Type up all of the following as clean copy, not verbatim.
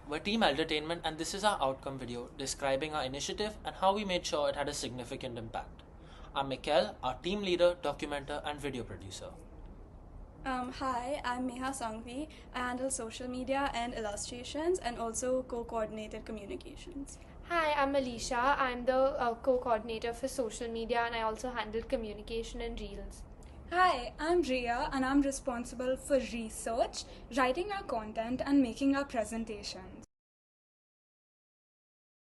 we're Team Eldertainment, and this is our outcome video describing our initiative and how we made sure it had a significant impact. I'm Mikkel, our team leader, documenter, and video producer. Hi, I'm Meha Sangvi. I handle social media and illustrations and also co-coordinated communications. Hi, I'm Alicia. I'm the co-coordinator for social media and I also handle communication and reels. Hi, I'm Ria and I'm responsible for research, writing our content and making our presentations.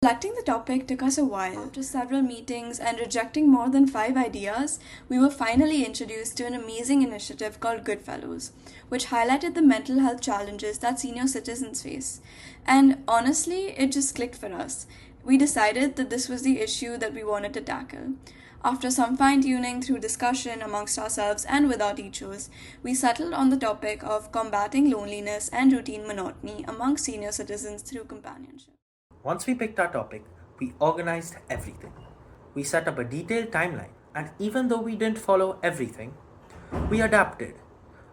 Selecting the topic took us a while. After several meetings and rejecting more than 5 ideas, we were finally introduced to an amazing initiative called Goodfellows, which highlighted the mental health challenges that senior citizens face. And honestly, it just clicked for us. We decided that this was the issue that we wanted to tackle. After some fine tuning through discussion amongst ourselves and with our teachers, we settled on the topic of combating loneliness and routine monotony among senior citizens through companionship. Once we picked our topic, we organized everything. We set up a detailed timeline, and even though we didn't follow everything, we adapted,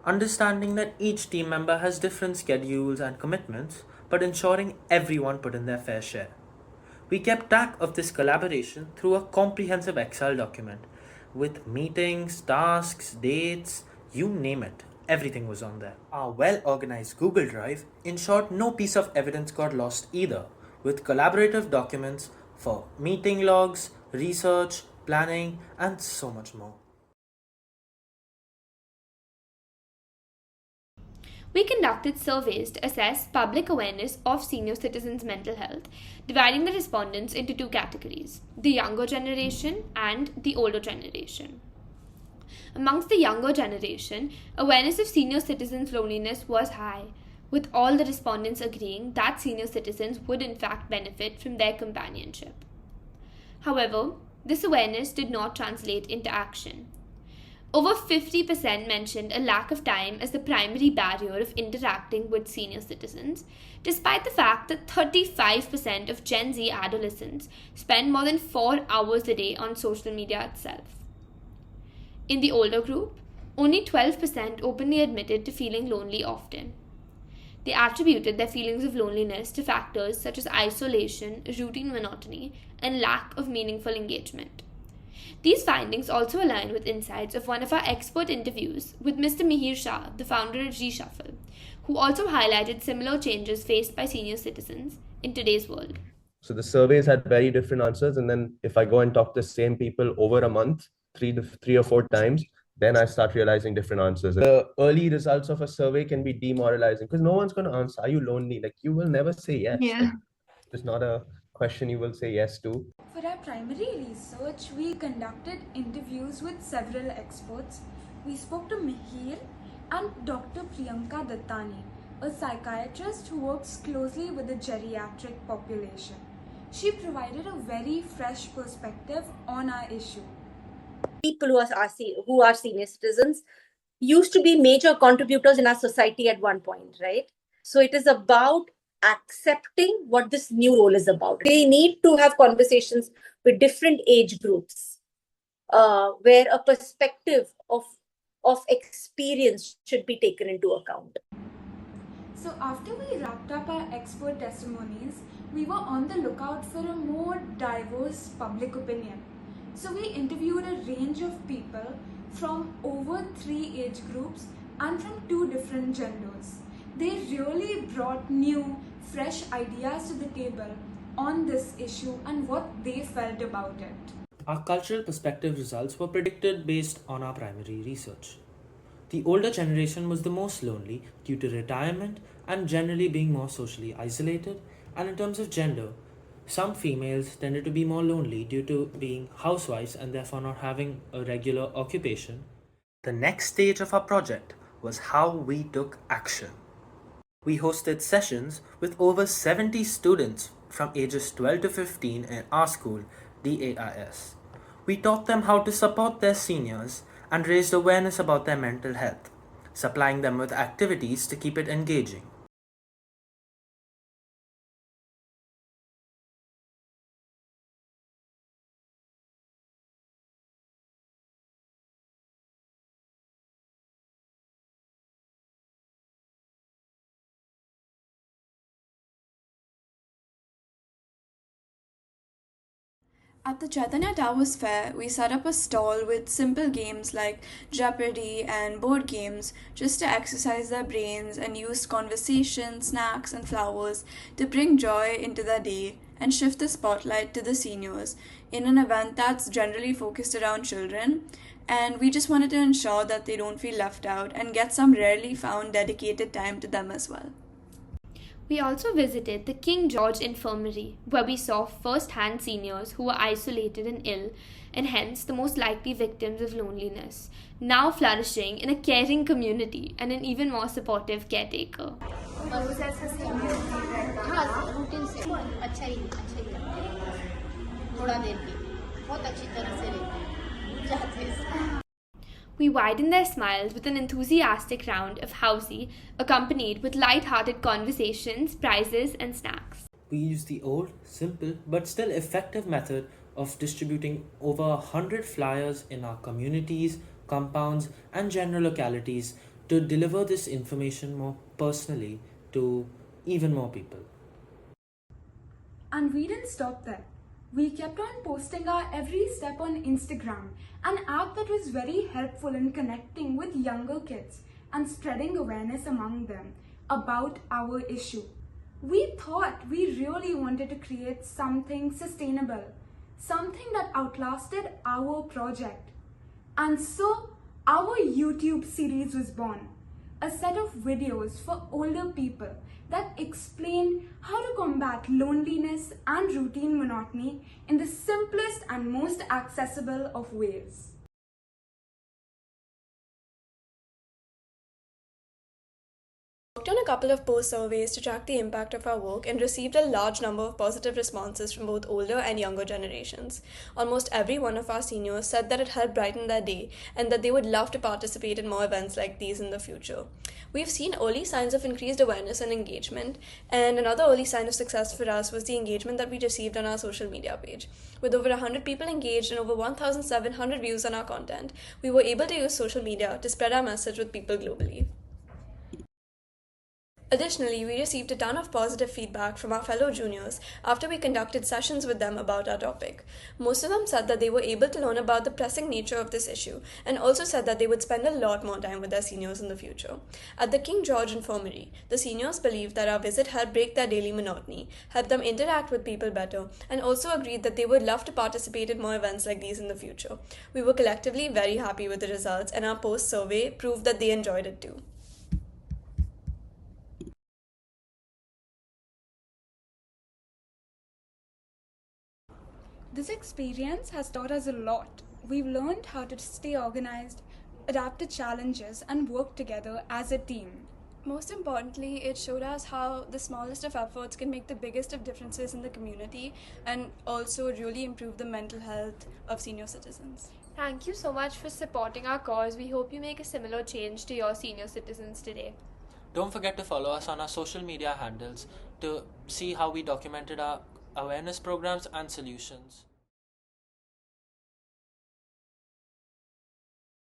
understanding that each team member has different schedules and commitments, but ensuring everyone put in their fair share. We kept track of this collaboration through a comprehensive Excel document with meetings, tasks, dates, you name it. Everything was on there. Our well organized Google Drive ensured no piece of evidence got lost either, with collaborative documents for meeting logs, research, planning, and so much more. We conducted surveys to assess public awareness of senior citizens' mental health, dividing the respondents into two categories: the younger generation and the older generation. Amongst the younger generation, awareness of senior citizens' loneliness was high, with all the respondents agreeing that senior citizens would in fact benefit from their companionship. However, this awareness did not translate into action. Over 50% mentioned a lack of time as the primary barrier of interacting with senior citizens, despite the fact that 35% of Gen Z adolescents spend more than 4 hours a day on social media itself. In the older group, only 12% openly admitted to feeling lonely often. They attributed their feelings of loneliness to factors such as isolation, routine monotony, and lack of meaningful engagement. These findings also align with insights of one of our expert interviews with Mr. Mihir Shah, the founder of Reshuffle, who also highlighted similar changes faced by senior citizens in today's world. So the surveys had very different answers. And then if I go and talk to the same people over a month, three or four times, then I start realizing different answers. The early results of a survey can be demoralizing because no one's going to answer, are you lonely? Like you will never say yes. Yeah. Like, it's not a question you will say yes to. For our primary research, we conducted interviews with several experts. We spoke to Mihir and Dr. Priyanka Dattani, a psychiatrist who works closely with the geriatric population. She provided a very fresh perspective on our issue. People who are senior citizens used to be major contributors in our society at one point, right? So it is about accepting what this new role is about. They need to have conversations with different age groups, where a perspective of experience should be taken into account. So after we wrapped up our expert testimonies, we were on the lookout for a more diverse public opinion. So we interviewed a range of people from over 3 age groups and from 2 different genders. They really brought new, fresh ideas to the table on this issue and what they felt about it. Our cultural perspective results were predicted based on our primary research. The older generation was the most lonely due to retirement and generally being more socially isolated, and in terms of gender, some females tended to be more lonely due to being housewives and therefore not having a regular occupation. The next stage of our project was how we took action. We hosted sessions with over 70 students from ages 12 to 15 in our school, DAIS. We taught them how to support their seniors and raised awareness about their mental health, supplying them with activities to keep it engaging. At the Chaitanya Towers Fair, we set up a stall with simple games like Jeopardy and board games just to exercise their brains, and used conversation, snacks, and flowers to bring joy into their day and shift the spotlight to the seniors in an event that's generally focused around children. And we just wanted to ensure that they don't feel left out and get some rarely found dedicated time to them as well. We also visited the King George Infirmary, where we saw first-hand seniors who were isolated and ill, and hence the most likely victims of loneliness, now flourishing in a caring community and an even more supportive caretaker. हाँ routine से अच्छा ही लगता है थोड़ा देर के बहुत अच्छी तरह से रहते हैं जाते हैं We widened their smiles with an enthusiastic round of housey, accompanied with light-hearted conversations, prizes, and snacks. We used the old, simple, but still effective method of distributing over 100 flyers in our communities, compounds, and general localities to deliver this information more personally to even more people. And we didn't stop there. We kept on posting our every step on Instagram, an app that was very helpful in connecting with younger kids and spreading awareness among them about our issue. We thought we really wanted to create something sustainable, something that outlasted our project. And so our YouTube series was born, a set of videos for older people that explained how to combat loneliness and routine monotony in the simplest and most accessible of ways. We worked on a couple of post surveys to track the impact of our work and received a large number of positive responses from both older and younger generations. Almost every one of our seniors said that it helped brighten their day and that they would love to participate in more events like these in the future. We've seen early signs of increased awareness and engagement, and another early sign of success for us was the engagement that we received on our social media page. With over 100 people engaged and over 1,700 views on our content, we were able to use social media to spread our message with people globally. Additionally, we received a ton of positive feedback from our fellow juniors after we conducted sessions with them about our topic. Most of them said that they were able to learn about the pressing nature of this issue, and also said that they would spend a lot more time with their seniors in the future. At the King George Infirmary, the seniors believed that our visit helped break their daily monotony, helped them interact with people better, and also agreed that they would love to participate in more events like these in the future. We were collectively very happy with the results, and our post-survey proved that they enjoyed it too. This experience has taught us a lot. We've learned how to stay organized, adapt to challenges, and work together as a team. Most importantly, it showed us how the smallest of efforts can make the biggest of differences in the community and also really improve the mental health of senior citizens. Thank you so much for supporting our cause. We hope you make a similar change to your senior citizens today. Don't forget to follow us on our social media handles to see how we documented our awareness programs and solutions.